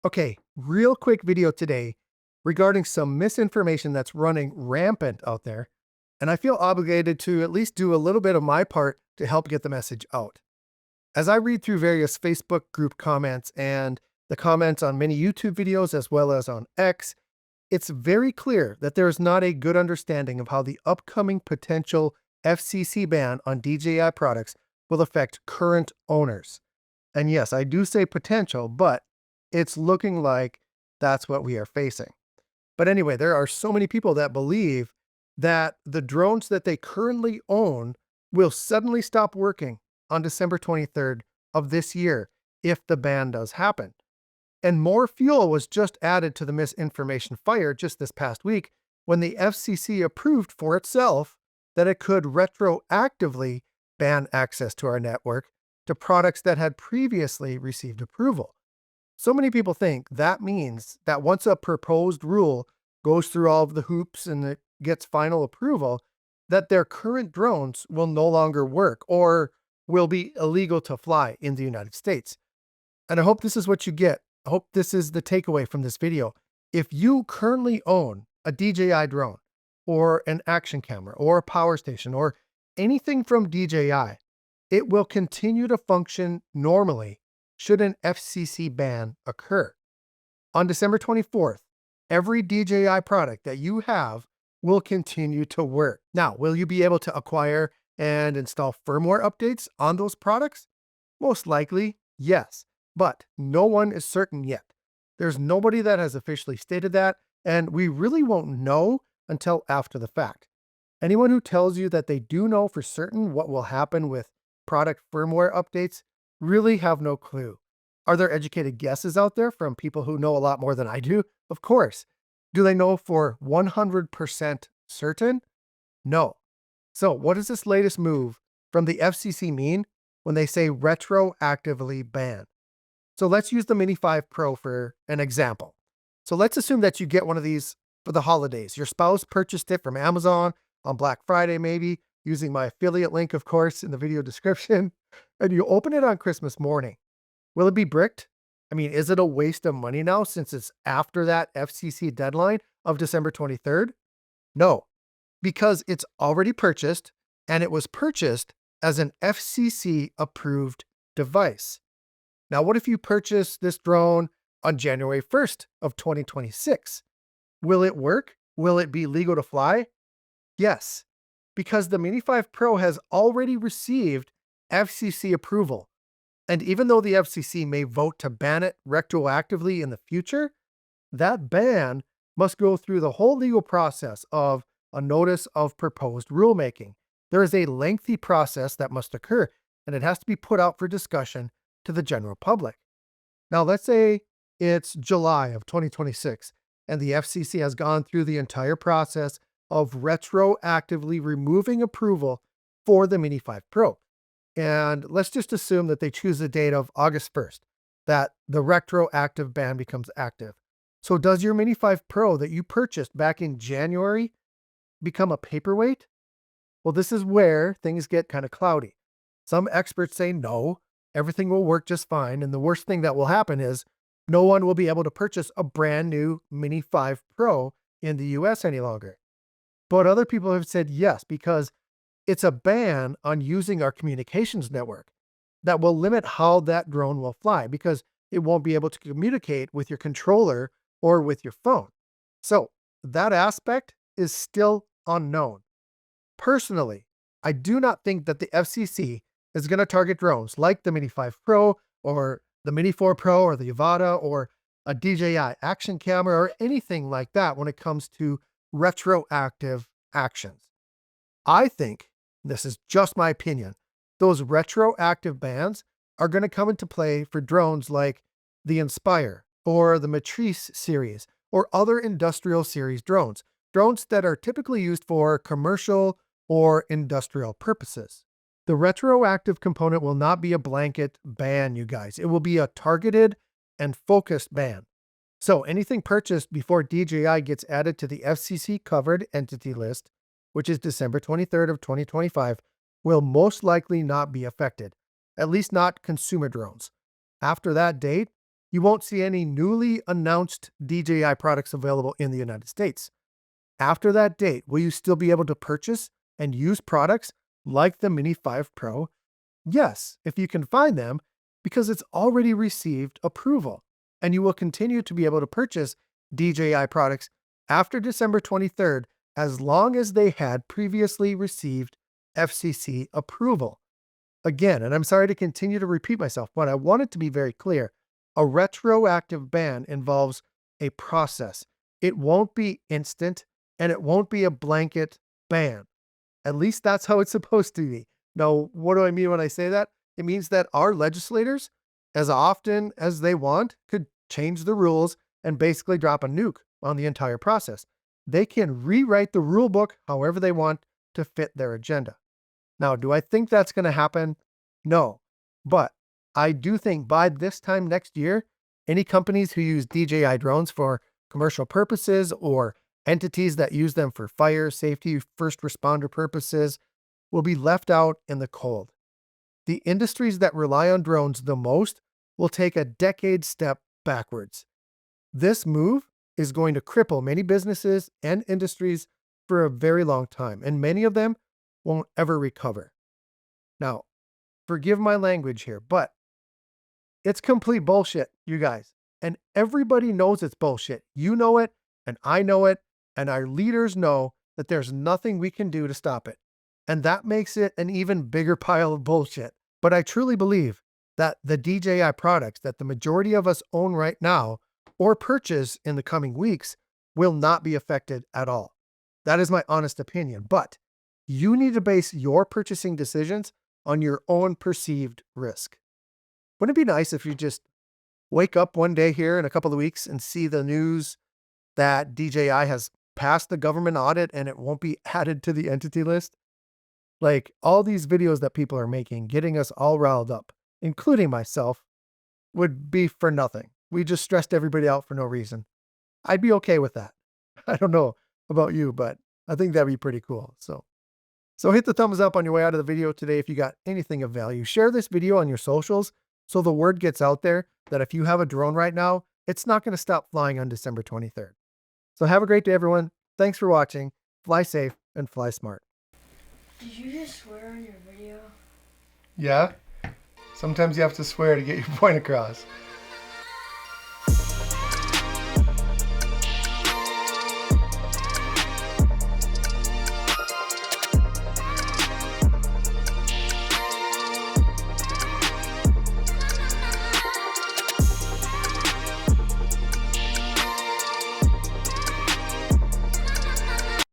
Okay, real quick video today regarding some misinformation that's running rampant out there, and I feel obligated to at least do a little bit of my part to help get the message out. As I read through various Facebook group comments and the comments on many YouTube videos as well as on X, it's very clear that there is not a good understanding of how the upcoming potential FCC ban on DJI products will affect current owners. And yes, I do say potential, but it's looking like that's what we are facing. But anyway, there are so many people that believe that the drones that they currently own will suddenly stop working on December 23rd of this year if the ban does happen. And more fuel was just added to the misinformation fire just this past week when the FCC approved for itself that it could retroactively ban access to our network to products that had previously received approval. So many people think that means that once a proposed rule goes through all of the hoops and it gets final approval, that their current drones will no longer work or will be illegal to fly in the United States. And I hope this is what you get. I hope this is the takeaway from this video. If you currently own a DJI drone or an action camera or a power station or anything from DJI, it will continue to function normally should an FCC ban occur. On December 24th, every DJI product that you have will continue to work. Now, will you be able to acquire and install firmware updates on those products? Most likely, yes, but no one is certain yet. There's nobody that has officially stated that, and we really won't know until after the fact. Anyone who tells you that they do know for certain what will happen with product firmware updates really have no clue. Are there educated guesses out there from people who know a lot more than I do? Of course. Do they know for 100% certain? No. So, what does this latest move from the FCC mean when they say retroactively ban? So, let's use the Mini 5 Pro for an example. So, let's assume that you get one of these for the holidays. Your spouse purchased it from Amazon on Black Friday, maybe, using my affiliate link, of course, in the video description, and you open it on Christmas morning. Will it be bricked? I mean, is it a waste of money now since it's after that FCC deadline of December 23rd? No, because it's already purchased and it was purchased as an FCC approved device. Now, what if you purchase this drone on January 1st of 2026? Will it work? Will it be legal to fly? Yes, because the Mini 5 Pro has already received FCC approval. And even though the FCC may vote to ban it retroactively in the future, that ban must go through the whole legal process of a notice of proposed rulemaking. There is a lengthy process that must occur, and it has to be put out for discussion to the general public. Now, let's say it's July of 2026, and the FCC has gone through the entire process of retroactively removing approval for the Mini 5 Pro. And let's just assume that they choose the date of August 1st, that the retroactive ban becomes active. So does your Mini 5 Pro that you purchased back in January become a paperweight? Well, this is where things get kind of cloudy. Some experts say no, everything will work just fine. And the worst thing that will happen is no one will be able to purchase a brand new Mini 5 Pro in the US any longer. But other people have said yes, because it's a ban on using our communications network that will limit how that drone will fly because it won't be able to communicate with your controller or with your phone. So that aspect is still unknown. Personally, I do not think that the FCC is going to target drones like the Mini 5 Pro or the Mini 4 Pro or the Avata or a DJI action camera or anything like that when it comes to retroactive actions. I think, this is just my opinion, those retroactive bans are going to come into play for drones like the Inspire or the Matrice series or other industrial series drones, drones that are typically used for commercial or industrial purposes. The retroactive component will not be a blanket ban, you guys. It will be a targeted and focused ban. So anything purchased before DJI gets added to the FCC covered entity list, which is December 23rd of 2025, will most likely not be affected, at least not consumer drones. After that date, you won't see any newly announced DJI products available in the United States. After that date, will you still be able to purchase and use products like the Mini 5 Pro? Yes, if you can find them, because it's already received approval. And you will continue to be able to purchase DJI products after December 23rd as long as they had previously received FCC approval. Again, and I'm sorry to continue to repeat myself, but I want it to be very clear. A retroactive ban involves a process. It won't be instant and it won't be a blanket ban. At least that's how it's supposed to be. Now, what do I mean when I say that? It means that our legislators, as often as they want, could change the rules and basically drop a nuke on the entire process. They can rewrite the rule book however they want to fit their agenda. Now, do I think that's going to happen? No. But I do think by this time next year, any companies who use DJI drones for commercial purposes or entities that use them for fire, safety, first responder purposes will be left out in the cold. The industries that rely on drones the most will take a decade step backwards. This move is going to cripple many businesses and industries for a very long time, and many of them won't ever recover. Now, forgive my language here, but it's complete bullshit, you guys. And everybody knows it's bullshit. You know it, and I know it, and our leaders know that there's nothing we can do to stop it. And that makes it an even bigger pile of bullshit. But I truly believe that the DJI products that the majority of us own right now or purchase in the coming weeks will not be affected at all. That is my honest opinion. But you need to base your purchasing decisions on your own perceived risk. Wouldn't it be nice if you just wake up one day here in a couple of weeks and see the news that DJI has passed the government audit and it won't be added to the entity list? Like all these videos that people are making, getting us all riled up, including myself, would be for nothing. We just stressed everybody out for no reason. I'd be okay with that. I don't know about you, but I think that'd be pretty cool. So hit the thumbs up on your way out of the video today if you got anything of value. Share this video on your socials so the word gets out there that if you have a drone right now, it's not going to stop flying on December 23rd. So have a great day, everyone. Thanks for watching. Fly safe and fly smart. Did you just swear on your video? Yeah. Sometimes you have to swear to get your point across.